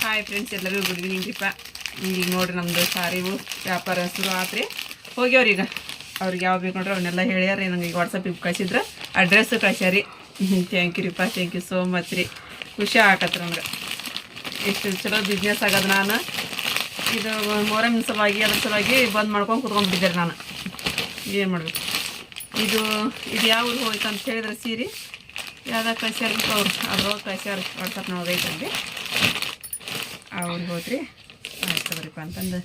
Hi friends, ಎಲ್ಲರಿಗೂ good evening ರೀಪ. ಈಗ ನೋಡ್ರಿ ನಮ್ಮದು ಸಾರಿವು ವ್ಯಾಪಾರ ಶುರು ಆತ್ರಿ. ಹೋಗ್ಯವ್ರಿ ಈಗ ಅವ್ರಿಗೆ ಯಾವ ಬೇಕು ನೋಡ್ರಿ ಅವನ್ನೆಲ್ಲ ಹೇಳ್ಯಾರ. ನಂಗೆ ಈಗ ವಾಟ್ಸಪ್ಪಿಗೆ ಕಳಿಸಿದ್ರೆ ಅಡ್ರೆಸ್ ಕಳ್ಸ್ಯಾರಿ. ಥ್ಯಾಂಕ್ ಯು ರೀಪ, ಥ್ಯಾಂಕ್ ಯು ಸೋ ಮಚ್ ರೀ. ಖುಷಿ ಆಗತ್ತೆ ನನಗೆ. ಎಷ್ಟು ಚಲೋ ಬಿಸ್ನೆಸ್ ಆಗೋದು. ನಾನು ಇದು ಮೊಹರಂ ಸಲುವಾಗಿ ಅದ್ರ ಸಲುವಾಗಿ ಬಂದ್ ಮಾಡ್ಕೊಂಡು ಕುತ್ಕೊಂಡ್ಬಿಟ್ಟಿದ್ದೆ ನಾನು. ಏನು ಮಾಡಬೇಕು. ಇದು ಯಾವ ಊರಿಗೆ ಹೋಯ್ತು ಅಂತ ಹೇಳಿದ್ರೆ ಸೀರೆ ಯಾವ್ದಾಗ ಕಳ್ಸ್ಯಾರ ಅವ್ರು ಅದ್ರೊಳಗೆ ಕಳ್ಸ್ಯಾರ. ವಾಟ್ಸಪ್ನೊಳಗೆ ಐತಂದು ಅವ್ರಿಗೆ ಹೋದ್ರಿ. ಆಯ್ತು ಬರೀಪ್ಪ ಅಂತಂದು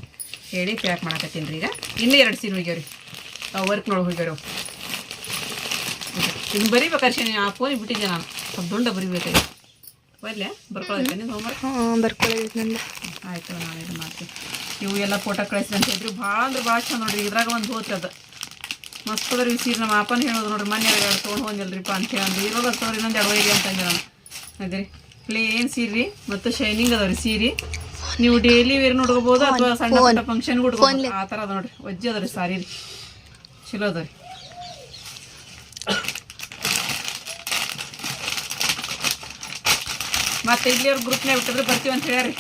ಹೇಳಿ ಪ್ಯಾಕ್ ಮಾಡಕತ್ತೀನಿ ರೀ. ಈಗ ಇನ್ನೂ 2 ಸೀರೆ ಹೋಗ್ಯಾವ್ರಿ. ವರ್ಕ್ ನೋಡಿ ಹೋಗ್ಯಾರ. ಹಿಂಗೆ ಬರೀಬೇಕಾರೆ ಆ ಫೋನಿಗೆ ಬಿಟ್ಟಿದ್ದೆ ನಾನು. ಸ್ವಲ್ಪ ದುಂಡ ಬರಿಬೇಕಾಗಿ ಬರ್ಲೆ ಬರ್ಕೊಳ್ಳೋದಕ್ಕೆ ನೀವು ಹೋಮ್ವರ್ಕ್ ಬರ್ಕೊಳ್ಳೋದು ನಂದು. ಆಯಿತು, ನಾನು ಇದು ಮಾಡ್ತೀನಿ. ಇವು ಎಲ್ಲ ಫೋಟೋ ಕಳಿಸಿ ಅಂತ ಹೇಳಿದ್ರು. ಭಾಳ ಅಂದ್ರೆ ಭಾಳ ಚಂದ ನೋಡ್ರಿ. ಇದ್ರಾಗ ಒಂದು ಹೋತ್ರಿ ಅದು ಮಸ್ತ್ ಅದ್ರಿ ಸೀರೆ. ನಮ್ಮ ಅಪ್ಪನ ಹೇಳೋದು ನೋಡ್ರಿ, ಮೊನ್ನೆ 2 ತೊಗೊಂಡು ಹೋಗಿಲ್ರಿಪ್ಪ ಅಂತ ಹೇಳಿ ಇರೋದು ಅಷ್ಟವ್ರಿ. ಇನ್ನೊಂದು 2 ಒಯ್ಗೆ ಅಂತಂದೆ ನಾನು. ಅದೇ ಪ್ಲೇನ್ ಸೀರೆ ಮತ್ತು ಶೈನಿಂಗ್ ಅದಾವ್ರಿ ಸೀರೆ. ನೀವು ಡೈಲಿ ವೇರ್ ನೋಡ್ಕೋಬೋದು ಅಥವಾ ಸಣ್ಣ ಪುಟ್ಟ ಫಂಕ್ಷನ್ಗೆ ಉಟ್ಕೋಬೋದು. ಆ ಥರ ಅದ ನೋಡ್ರಿ. ವಜ್ಜಿ ಅದ ರೀ ಸಾರಿ. ಚಲೋ ಅದ ರೀ. ಮತ್ತು ಇಲ್ಲಿಯವ್ರ ಗ್ರೂಪ್ನಾಗ ಬಿಟ್ಟಿದ್ರೆ ಬರ್ತೀವಿ ಅಂತ ಹೇಳ್ಯಾರಿ.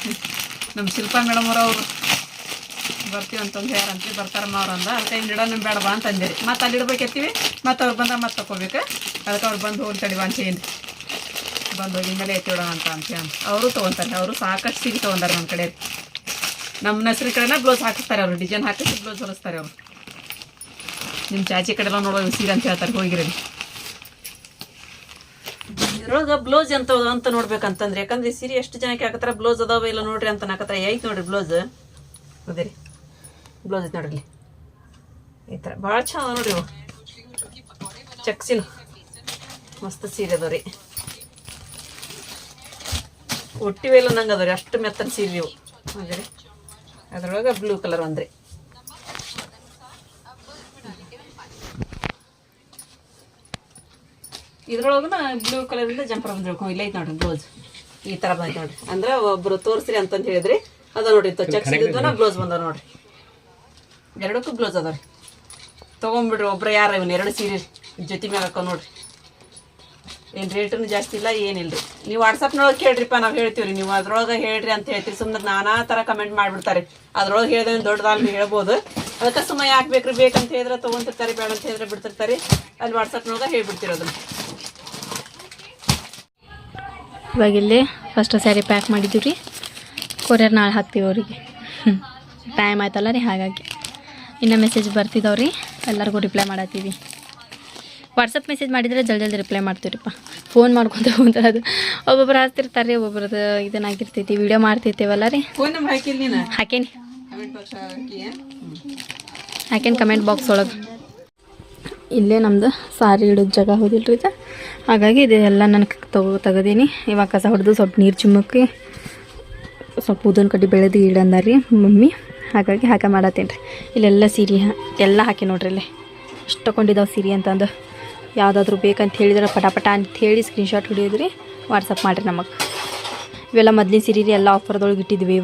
ನಮ್ಮ ಶಿಲ್ಪಾ ಮೇಡಮ್ ಅವರು ಬರ್ತೀವಿ ಅಂತಂದು ಹೇಳ್ಯಾರಂತೆ. ಬರ್ತಾರಮ್ಮ ಅವ್ರು ಅಂದ. ಅದಕ್ಕೆ ಇಲ್ಲಿ ಇಡೋಣ ಬೇಡ ಬಾ ಅಂತ ಅಂದೇರಿ. ಮತ್ತು ಅಲ್ಲಿ ಇಡ್ಬೇಕೆತ್ತೀವಿ. ಮತ್ತು ಅವ್ರು ಬಂದಾಗ ಮತ್ತೆ ತಗೋಬೇಕು. ಅದಕ್ಕೆ ಅವ್ರು ಬಂದು ಹೋಗಿ ತಡಿವಾ ಅಂತ ಏನು ಬಂದು ಹೋಗಿ ಮೇಲೆ ಎತ್ತಿಡೋಣ ಅಂತ ಅವರು ತೊಗೊತಾರೆ. ಅವರು ಸಾಕಷ್ಟು ಸೀರೆ ತೊಗೊಂತಾರೆ ನಮ್ಮ ಕಡೆ. ನಮ್ಮ ಹೆಸ್ರು ಕಡೆನ ಬ್ಲೌಸ್ ಹಾಕಿಸ್ತಾರೆ ಅವರು. ಡಿಸೈನ್ ಹಾಕಿಸಿ ಬ್ಲೌಸ್ ಹೊಲಿಸ್ತಾರೆ ಅವರು. ನಿಮ್ಮ ಚಾಚಿ ಕಡೆಲ್ಲ ನೋಡೋ ಸೀರೆ ಅಂತ ಹೇಳ್ತಾರೆ. ಹೋಗಿರಿ ಇದ್ರೊಳಗೆ ಬ್ಲೌಸ್ ಎಂಥದ್ದು ಅಂತ ನೋಡ್ಬೇಕಂತಂದ್ರೆ, ಯಾಕಂದ್ರೆ ಸೀರೆ ಎಷ್ಟು ಜನಕ್ಕೆ ಹಾಕತ್ತಾರ ಬ್ಲೌಸ್ ಅದಾವ ಇಲ್ಲ ನೋಡ್ರಿ ಅಂತ ಹಾಕತ್ತಾರ. ಐತೆ ನೋಡ್ರಿ ಬ್ಲೌಸ್. ಅದೇ ರೀ ಬ್ಲೌಸ್ ಐತೆ ನೋಡ್ರಿ. ಈ ಥರ ಭಾಳ ಚಂದ ನೋಡ್ರಿ. ಇವು ಚಕ್ಸಿನ ಮಸ್ತ್ ಸೀರೆ ಅದಾವ ರೀ. ಒಟ್ಟಿವೆಲ್ಲ ನಂಗೆ ಅದಾವ ರೀ. ಅಷ್ಟು ಮೆತ್ತನ ಸೀರೆ ಇವು. ಅದೇ ರೀ ಅದ್ರೊಳಗೆ ಬ್ಲೂ ಕಲರ್ ಒಂದ್ರಿ. ಇದ್ರೊಳಗನ ಬ್ಲೂ ಕಲರಿಂದ ಜಂಪರ್ ಬಂದಿರ್ಬೇಕು. ಇಲ್ಲ ಐತೆ ನೋಡ್ರಿ ಬ್ಲೌಸ್. ಈ ಥರ ಬಂದೈತೆ ನೋಡ್ರಿ. ಅಂದ್ರೆ ಒಬ್ಬರು ತೋರಿಸ್ರಿ ಅಂತಂದು ಹೇಳಿದ್ರಿ. ಅದ ನೋಡ್ರಿ ಚಕ್ಸಿದ್ದನ ಬ್ಲೌಸ್ ಬಂದವ ನೋಡ್ರಿ. 2ಕ್ಕೂ ಬ್ಲೌಸ್ ಅದಾವ ರೀ. ತೊಗೊಂಬಿಡ್ರಿ ಒಬ್ರು. ಯಾರು ಇವನು 2 ಸೀರೆ ಜೊತೆ ಮ್ಯಾಗ ಹಾಕೋ ನೋಡ್ರಿ. ಏನು ರೇಟನ್ನು ಜಾಸ್ತಿ ಇಲ್ಲ ಏನಿಲ್ಲ ರೀ. ನೀವು ವಾಟ್ಸಪ್ನೊಳಗೆ ಕೇಳ್ರಿಪ್ಪ, ನಾವು ಹೇಳ್ತೀವಿ ರೀ. ನೀವು ಅದ್ರೊಳಗೆ ಹೇಳ್ರಿ ಅಂತ ಹೇಳ್ತೀವಿ. ಸುಮ್ಮನೆ ನಾನಾ ಥರ ಕಮೆಂಟ್ ಮಾಡಿಬಿಡ್ತಾರೆ. ಅದ್ರೊಳಗೆ ಹೇಳಿದ್ರೆ ದೊಡ್ಡದಾಗಿ ಹೇಳ್ಬೋದು. ಅದಕ್ಕೆ ಸುಮ್ಮನೆ ಯಾಕೆ ಬೇಕ್ರಿ, ಬೇಕಂತ ಹೇಳಿದ್ರೆ ತೊಗೊಂತಿರ್ತಾರೆ, ಬೇಡ ಅಂತ ಹೇಳಿದ್ರೆ ಬಿಡ್ತಿರ್ತಾರೆ. ಅಲ್ಲಿ ವಾಟ್ಸಪ್ನೊಳಗೆ ಹೇಳ್ಬಿಡ್ತಿರೋದನ್ನು. ಇವಾಗ ಇಲ್ಲಿ ಫಸ್ಟ್ ಸ್ಯಾರಿ ಪ್ಯಾಕ್ ಮಾಡಿದ್ದೀವಿ ರೀ. ಕೊರಿಯರ್ ನಾಳೆ ಹಾಕ್ತೀವಿ ಅವರಿಗೆ. ಟೈಮ್ ಆಯ್ತಲ್ಲ ರೀ, ಹಾಗಾಗಿ ಇನ್ನೂ ಮೆಸೇಜ್ ಬರ್ತಿದ್ದಾವೆ ರೀ. ಎಲ್ಲರಿಗೂ ರಿಪ್ಲೈ ಮಾಡತ್ತೀವಿ. ವಾಟ್ಸಪ್ ಮೆಸೇಜ್ ಮಾಡಿದರೆ ಜಲ್ದಿ ರಿಪ್ಲೈ ಮಾಡ್ತೀವಿರಿಪ್ಪ. ಫೋನ್ ಮಾಡ್ಕೊತ ಹೋಗ್ತಾರೆ. ಅದು ಒಬ್ಬೊಬ್ರು ಹಾಕ್ತಿರ್ತಾರೆ ರೀ, ಒಬ್ಬೊಬ್ರದ್ದು ಇದನ್ನಾಗಿರ್ತೈತಿ. ವಿಡಿಯೋ ಮಾಡ್ತಿರ್ತೇವಲ್ಲ ರೀ. ಹಾಕೇನಿ ಕಮೆಂಟ್ ಬಾಕ್ಸ್ ಒಳಗೆ. ಇಲ್ಲೇ ನಮ್ದು ಸಾರಿ ಇಡೋದು ಜಾಗ ಹೋದಿಲ್ರಿ ಇದು. ಹಾಗಾಗಿ ಇದೆಲ್ಲ ನನಗೆ ತೆಗದೀನಿ. ಇವಾಗ ಕಸ ಹೊಡೆದು ಸ್ವಲ್ಪ ನೀರು ಚಿಮ್ಮಕ್ಕಿ ಸ್ವಲ್ಪ ಉದನ್ ಕಡ್ಡಿ ಬೆಳೆದು ಇಡಂದಾರ ರೀ ಮಮ್ಮಿ. ಹಾಗಾಗಿ ಹಾಕಿ ಮಾಡತ್ತೀನಿ ರೀ. ಇಲ್ಲೆಲ್ಲ ಸೀರೆ ಎಲ್ಲ ಹಾಕಿ ನೋಡ್ರಿ. ಇಲ್ಲೇ ಇಷ್ಟು ತಗೊಂಡಿದ್ದಾವೆ ಸೀರೆ ಅಂತಂದು. ಯಾವುದಾದ್ರೂ ಬೇಕಂತ ಹೇಳಿದ್ರೆ ಪಟಾಪಟ ಅಂತ ಹೇಳಿ ಸ್ಕ್ರೀನ್ಶಾಟ್ ಹೊಡಿಯೋದ್ರಿ, ವಾಟ್ಸಪ್ ಮಾಡಿರಿ ನಮಗೆ. ಇವೆಲ್ಲ ಮೊದಲಿನ ಸೀರೆ ರೀ. ಎಲ್ಲ ಆಫರ್ದೊಳಗೆ ಇಟ್ಟಿದ್ವಿ.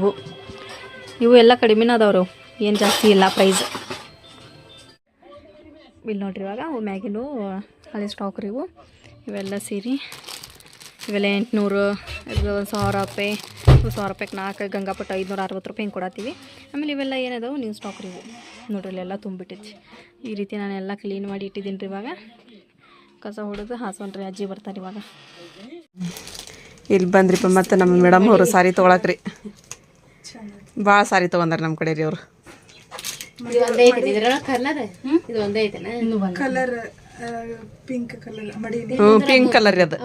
ಇವು ಎಲ್ಲ ಕಡಿಮೆನ ಅದಾವ್ರು, ಏನು ಜಾಸ್ತಿ ಇಲ್ಲ ಪ್ರೈಸ್. ಇಲ್ಲಿ ನೋಡ್ರಿ ಇವಾಗ ಅವು ಮ್ಯಾಗಿನೂ ಹಳೆ ಸ್ಟಾಕ್ ರೀ. ಇವೆಲ್ಲ ಸೀರೆ ಇವೆಲ್ಲ 800, ಇದು 1000 ರೂಪಾಯಿ. 1000 ರೂಪಾಯಿಗೆ 4 ಗಂಗಾಪಟ್ಟು 560 ರೂಪಾಯಿ ಹಿಂಗೆ ಕೊಡತ್ತೀವಿ. ಆಮೇಲೆ ಇವೆಲ್ಲ ಏನದಾವು ನೀವು ಸ್ಟಾಕ್ ರೀ. ಇವು ನೋಡ್ರಿ ಇಲ್ಲೆಲ್ಲ ತುಂಬಿಟ್ಟೈತಿ. ಈ ರೀತಿ ನಾನೆಲ್ಲ ಕ್ಲೀನ್ ಮಾಡಿ ಇಟ್ಟಿದ್ದೀನಿ ರೀ. ಇವಾಗ ಕಸ ಹೊಡೆದು ಹಾಸೋಣ್ರಿ. ಅಜ್ಜಿ ಬರ್ತಾರೆ ಇವಾಗ. ಇಲ್ಲಿ ಬಂದ್ರಿಪ್ಪ ಮತ್ತು ನಮ್ಮ ಮೇಡಮ್ ಅವರು ಸಾರಿ ತೊಗೊಳಕ್ರಿ. ಭಾಳ ಸಾರಿ ತೊಗೊಂಡಾರ ನಮ್ಮ ಕಡೆ ರೀ ಅವರು. ಪಿಂಕ್ ಕಲರ್ ಪಿಂಕ್ ಕಲರ್ ರೀ ಅದು.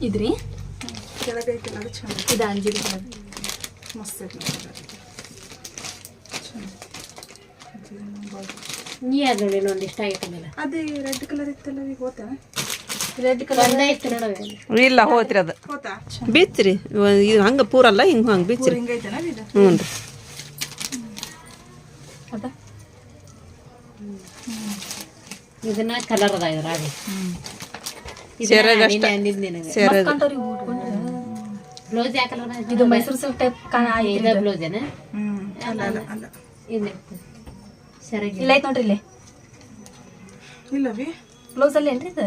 ಇದ್ರಿ ಇದು ಅಂಜಿಗೆ ಮಸ್ತ್ ನೀ ಅದು ನೋಡಿ ಒಂದು ಇಷ್ಟ ಆಗಿಲ್ಲ. ಅದೇ ರೆಡ್ ಕಲರ್ ಇತ್ತಲ್ಲ, ಈಗ ಹೋತಾ? ರೆಡ್ ಕಲರ್ ಇಲ್ಲ ಹೋತ್ರಿ. ಅದು ಬಿಚ್ಚ್ರಿ. ಇದು ಹಂಗೆ ಪೂರಲ್ಲ, ಹಿಂಗೆ ಹಂಗೆ ಬಿಚ್ಚ್ರಿ. ಹಿಂಗೈತಲ್ಲ ಇದು. ಹ್ಞೂ ರೀ. ಇದನ್ನ ಕಲರ್ ಅದ ಇದ್ರಾಗ. ಬ್ಲೌಸ್ ಯಾವ ಕಲರ್? ಇದು ಮೈಸೂರು ಸಿಲ್ಕ್ ಟೈಪ್ ಇದೆ ಬ್ಲೌಸ್ ಏನ? ಅಲ್ಲ ಅಲ್ಲ ಅಲ್ಲ. ಇಲ್ಲ ಐತೆ ನೋಡ್ರಿ. ಇಲ್ಲೇ ಇಲ್ಲವಿ ಬ್ಲೌಸ್ ಅಲ್ಲಿ ಏನ್ರಿ ಇದು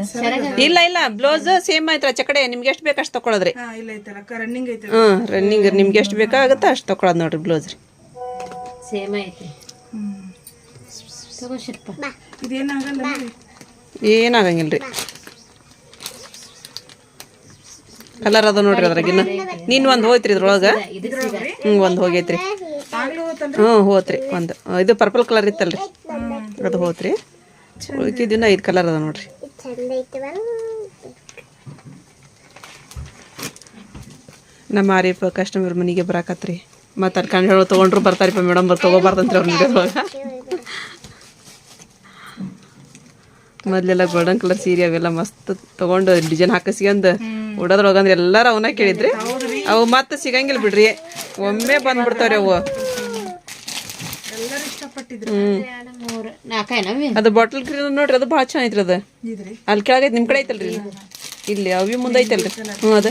ಇಲ್ಲ ಇಲ್ಲ ಬ್ಲೌಸ್ ಸೇಮ್ ಐತ್ರ ಚಕಡೆ ನಿಮ್ಗೆ ಎಷ್ಟು ಬೇಕು ಅಷ್ಟು ತಗೊಳದ್ರಿ. ಹಾ ಇಲ್ಲ ಐತಲ್ಲ ರನ್ನಿಂಗ್ ಐತೆ. ರನ್ನಿಂಗ್ ನಿಮ್ಗೆ ಎಷ್ಟು ಬೇಕಾಗುತ್ತೆ ಅಷ್ಟು ತಗೊಳೋದು ನೋಡ್ರಿ ಬ್ಲೌಸ್ ರೀ. ಸೇಮ್ ಐತಿ. ತಗೋ ಶಿಲ್ಪ. ಇದೇನಾಗಲ್ಲ ಏನಾಗಂಗಿಲ್ರಿ. ಕಲರ್ ಅದ ನೋಡ್ರಿ ಅದ್ರಾಗಿನ್ನ ನೀನ್ ಒಂದ್ ಹೋಯ್ತ್ರಿ ಇದ್ರೊಳಗ. ಒಂದ್ ಹೋಗೈತ್ರಿ. ಹೋತ್ರಿ ಒಂದು ಇದು ಪರ್ಪಲ್ ಕಲರ್ ಇತ್ತಲ್ರಿ ಅದು ಹೋತ್ರಿ. ಉಳ್ಕಿದಿನ 5 ಕಲರ್ ಅದ ನೋಡ್ರಿ. ನಮ್ಮ ಆರಿಪ ಕಸ್ಟಮರ್ ಮನೆಗೆ ಬರಾಕತ್ರಿ. ಮತ್ತೆ ಅಲ್ಲಿ ಕಂಡು ಹೇಳೋ ತೊಗೊಂಡ್ರು ಬರ್ತಾರಿಪ್ಪ ಮೇಡಮ್ ತಗೋಬಾರ್ದಂತ್ರಿ ಅವ್ರ ಮನೆಯೊಳಗ. ಮೊದ್ಲೆಲ್ಲ ಗೋಲ್ಡನ್ ಕಲರ್ ಸೀರೆ ಅವೆಲ್ಲ ಮಸ್ತ್ ತಗೊಂಡು ಡಿಸೈನ್ ಹಾಕಿಸ್ಕೊಂಡ್ ಉಡೋದ್ರೊಳಗಂದ್ರೆ ಎಲ್ಲಾರು ಅವನ್ನ ಕೇಳಿದ್ರಿ. ಅವು ಮತ್ತೆ ಸಿಗಂಗಿಲ್ಲ ಬಿಡ್ರಿ, ಒಮ್ಮೆ ಬಂದ್ಬಿಡ್ತಾವ್ರಿ ಅವು. ಅದು ಬಾಟಲ್ ಗ್ರೀನ್ ನೋಡ್ರಿ, ಅದು ಭಾಳ ಚೆನ್ನಾಗೈತ್ರಿ. ಅದು ಅಲ್ಲಿ ಕೆಳಗೈತಿ ನಿಮ್ ಕಡೆ ಐತಲ್ರಿ, ಇಲ್ಲಿ ಅವಿ ಮುಂದೆ ಐತಲ್ರಿ. ಅದು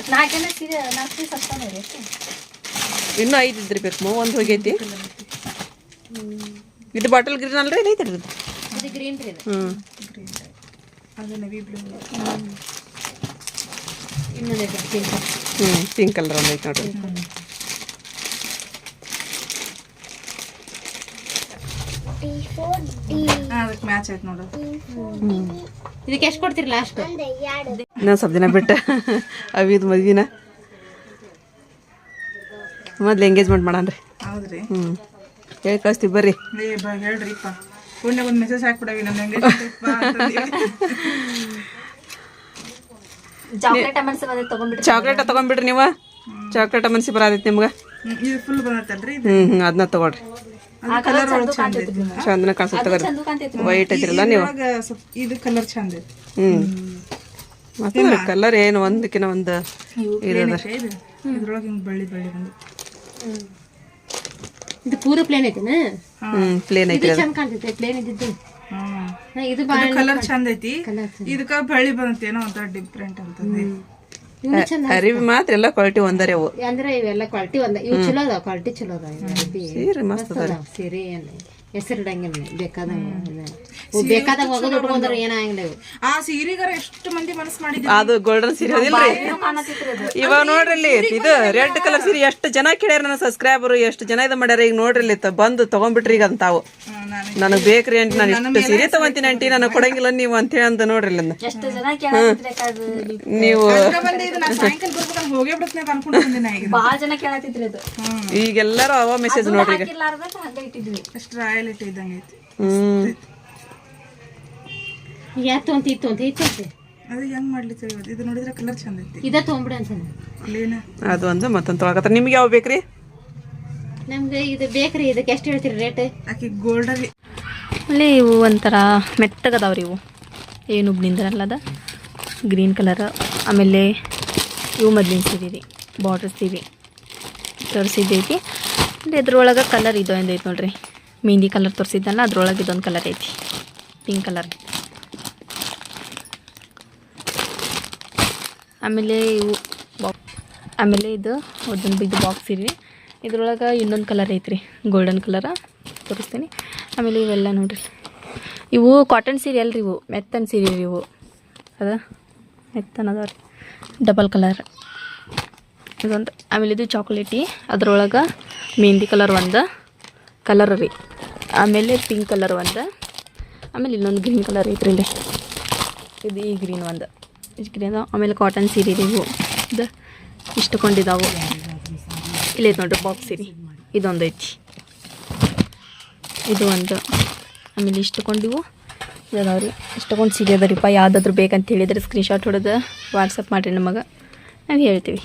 ಇನ್ನೂ 5 ಇದ್ರಿ ಬೇಕು. ಒಂದು ಹೋಗೈತಿ. ಇದು ಬಾಟಲ್ ಗ್ರೀನ್ ಅಲ್ರಿ, ಇದು ಐತಲ್ರಿ ಇದು. ಪಿಂಕ್ ಕಲರ್ ಒಂದು ಐತಿ ನೋಡ್ರಿ. ಮ್ಯಾಚ್ ಆಯ್ತು ನೋಡು. ಇದಕ್ಕೆ ಎಷ್ಟು ಕೊಡ್ತೀರಿ ಲಾಸ್ಟ್? ಇನ್ನೊಂದು ಸ್ವಲ್ಪ ದಿನ ಬಿಟ್ಟು ಅವಿದ್ ಮದ್ವಿನ ಮೊದ್ಲು ಎಂಗೇಜ್ಮೆಂಟ್ ಮಾಡಣ್ರಿ. ಹೌದ್ರಿ. ಹೇಳಿ ಕಳಿಸ್ತೀವಿ ಬರ್ರಿ. ಹೇಳ್ರಿಪ್ಪ, ಫೋನ್ಯಾಗ ಒಂದು ಮೆಸೇಜ್ ಹಾಕ್ಬಿಡವಿ ನಮ್ಮ ಹೆಂಗೆ. ಚಾಕ್ಲೇಟ್ ತಗೊಂಡ್ಬಿಡ್ರಿ ನೀವು. ಚಾಕ್ಲೇಟ್ ಮನ್ಸಿ ಬರತೈತಿ ನಿಮ್ಗೆ. ಇದು ಫುಲ್ ಬಂದತ್ತಲ್ರಿ. ಅದನ್ನ ತಗೊಳ್ರಿ. ಚಂದನ ಕಾಣಿಸುತ್ತೆ ತಗೋರಿ. ವೈಟ್ ಐತಿರಲ್ಲ ನೀವು. ಇದು ಕಲರ್ ಚಂದ ಐತಿ. ಮತ್ತೆ ಕಲರ್ ಏನು ಒಂದಕ್ಕಿನ ಒಂದು ಇರದ. ಇದ್ರೊಳಗೆ ಹಿಂಗೆ ಬೆಳ್ಳಿ ಬೆಳ್ಳಿ ಬಂದು ಇದು ಪೂರ ಪ್ಲೇನ್ ಐತಿನ? ಪ್ಲೇನ್ ಐತಿ. ಚಂದ ಕಾಣ್ತೈತೆ ಪ್ಲೇನ್ ಇದ್ದಿದ್ದು. ಇದು ಕಲರ್ ಚಂದ ಐತಿ. ಇದಕ್ಕ ಬೆಳ್ಳಿ ಬಂದತ್ತೇನೋ ಒಂಥರ ಡಿಫ್ರೆಂಟ್ ಅಂತಂದಿ. ಅರಿವಿ ಮಾತ್ರ ಎಲ್ಲ ಕ್ವಾಲಿಟಿ ಒಂದರಿ ಅವು. ಅಂದ್ರೆ ಇವೆಲ್ಲ ಕ್ವಾಲಿಟಿ ಒಂದ. ಇವು ಚಲೋ ಅದಾವ, ಕ್ವಾಲಿಟಿ ಚಲೋ ಅದಾವ. ಸೀರೆ ಮಸ್ತ್ ಅದಾವ. ಸೀರೆ ಹೆಸರು ಇಡಂಗಿಲ್ಲ, ಬೇಕಾದಾಗ ಹೋಗೋದು ಉಟ್ಕೊಂಡ್ರೆ ಏನಾಗಿಲ್ಲ. ಆ ಸೀರೆಗಾರ ಎಷ್ಟು ಮಂದಿ ಮನಸ್ಸು ಮಾಡಿದ್ರು. ಅದು ಗೋಲ್ಡನ್ ಸೀರೆ ಅದಿಲ್ರಿ. ಇವಾಗ ನೋಡ್ರಿ ಇಲ್ಲಿ ಇದು ರೆಡ್ ಕಲರ್ ಸೀರೆ ಎಷ್ಟು ಜನ ಕೇಳ್ಯಾರ ನನ್ನ ಸಬ್ಸ್ಕ್ರೈಬರ್, ಎಷ್ಟು ಜನ ಇದು ಮಾಡ್ಯಾರ. ಈಗ ನೋಡ್ರಿ ಇಲ್ಲಿ ಬಂದು ತಗೊಂಡ್ಬಿಟ್ರಿ. ಈಗ ಅಂತ ತಾವು ನನಗ್ ಬೇಕ್ರಿ ಅಂಟಿ, ನಾನು ಇಷ್ಟು ಸೀರೆ ತಗೊಂತೀನಿ ಅಂಟಿ, ನನಗೆ ಕೊಡಂಗಿಲ್ಲ ನೀವು ಅಂತ ಹೇಳಿ ಅಂತ ನೋಡ್ರಿ ಇಲ್ಲಿ ನೀವು. ಹೋಗೇ ಬಿಡ್ತೀನಿ ಅನ್ಕೊಂಡು ಬಹಳ ಜನ ಕೇಳತ್ತಿದ್ರಿ ಅದು. ಈಗೆಲ್ಲರೂ ಅವ ಮೆಸೇಜ್ ನೋಡ್ರಿ. ಈಗ ಅಷ್ಟು ರಾಯಲಿಟಿ ಇದ್ದಂಗೆ ಐತಿ. ಯಾತು ಅಂತ ಇತ್ತು ಅಂತ ಇತ್ತು. ಅದು ಹೆಂಗ್ ಮಾಡ್ಲಿಕ್ಕೆ ಇದು ನೋಡಿದ್ರೆ ಕಲರ್ ಚಂದ ಐತಿ. ಇದ ತೊಗೊಂಬಿಡ ಅಂತ ಅದು ಒಂದು ಮತ್ತೊಂದು ತೊಗೊಳಕತ್ತಾರ. ನಿಮ್ಗೆ ಯಾವ ಬೇಕ್ರಿ? ನಮ್ಗೆ ಇದು ಬೇಕ್ರಿ. ಇದಕ್ಕೆ ಎಷ್ಟು ಹೇಳ್ತೀರಿ ರೇಟ್? ಆಕಿ ಗೋಲ್ಡಲ್ಲಿ ಅಲ್ಲಿ ಇವು ಒಂಥರ ಮೆತ್ತಗದಾವ್ರಿ. ಇವು ಏನು ಉಬ್ನಿಂದರಲ್ಲದ ಗ್ರೀನ್ ಕಲರ್. ಆಮೇಲೆ ಇವು ಮೊದ್ಲಿನ ಸೀರೆ ರೀ, ಬಾರ್ಡರ್ ಸೀರೆ ತೋರಿಸಿದ್ದೈತಿ. ಇದ್ರೊಳಗೆ ಕಲರ್ ಇದು ಒಂದು ಐತಿ ನೋಡ್ರಿ, ಮೆಹಂದಿ ಕಲರ್ ತೋರಿಸಿದ್ದಲ್ಲ ಅದ್ರೊಳಗೆ ಇದೊಂದು ಕಲರ್ ಐತಿ, ಪಿಂಕ್ ಕಲರ್. ಆಮೇಲೆ ಇವು ಆಮೇಲೆ ಇದು ಅದೊಂದು ಇದು ಬಾಕ್ಸ್ ಇರಿ. ಇದ್ರೊಳಗೆ ಇನ್ನೊಂದು ಕಲರ್ ಐತ್ರಿ, ಗೋಲ್ಡನ್ ಕಲರ ತೋರಿಸ್ತೀನಿ. ಆಮೇಲೆ ಇವೆಲ್ಲ ನೋಡ್ರಿ, ಇವು ಕಾಟನ್ ಸೀರೆ ಅಲ್ರಿ, ಇವು ಮೆತ್ತನ ಸೀರೆ ರೀ ಇವು. ಅದ ಮೆತ್ತನ ಅದಾವ ರೀ, ಡಬಲ್ ಕಲರ್ ಇದೊಂದು. ಆಮೇಲೆ ಇದು ಚಾಕ್ಲೇಟಿ, ಅದ್ರೊಳಗೆ ಮೆಹಂದಿ ಕಲರ್ ಒಂದು ಕಲರ್ ರೀ. ಆಮೇಲೆ ಪಿಂಕ್ ಕಲರ್ ಒಂದು. ಆಮೇಲೆ ಇನ್ನೊಂದು ಗ್ರೀನ್ ಕಲರ್ ಐತ್ರಿ ಇಲ್ಲಿ, ಇದು ಈ ಗ್ರೀನ್ ಒಂದು ಗ್ರೀನ್. ಆಮೇಲೆ ಕಾಟನ್ ಸೀರೆ ರೀ ಇವು, ಇದು ಇಷ್ಟಕೊಂಡಿದ್ದಾವು. ಇಲ್ಲೈತೆ ನೋಡ್ರಿ ಬಾಕ್ಸ್ ಸೀರೆ, ಇದೊಂದು ಐತಿ, ಇದು ಒಂದು. ಆಮೇಲೆ ಇಷ್ಟಕೊಂಡಿವು ಇದಾವ್ರಿ, ಇಷ್ಟಕೊಂಡು ಸೀರೆ ಅದ ರೀಪ್ಪ. ಯಾವುದಾದ್ರು ಬೇಕಂತ ಹೇಳಿದ್ರೆ ಸ್ಕ್ರೀನ್ಶಾಟ್ ಹೊಡೆದು ವಾಟ್ಸಪ್ ಮಾಡಿರಿ ನಮಗೆ, ನಾವು ಹೇಳ್ತೀವಿ.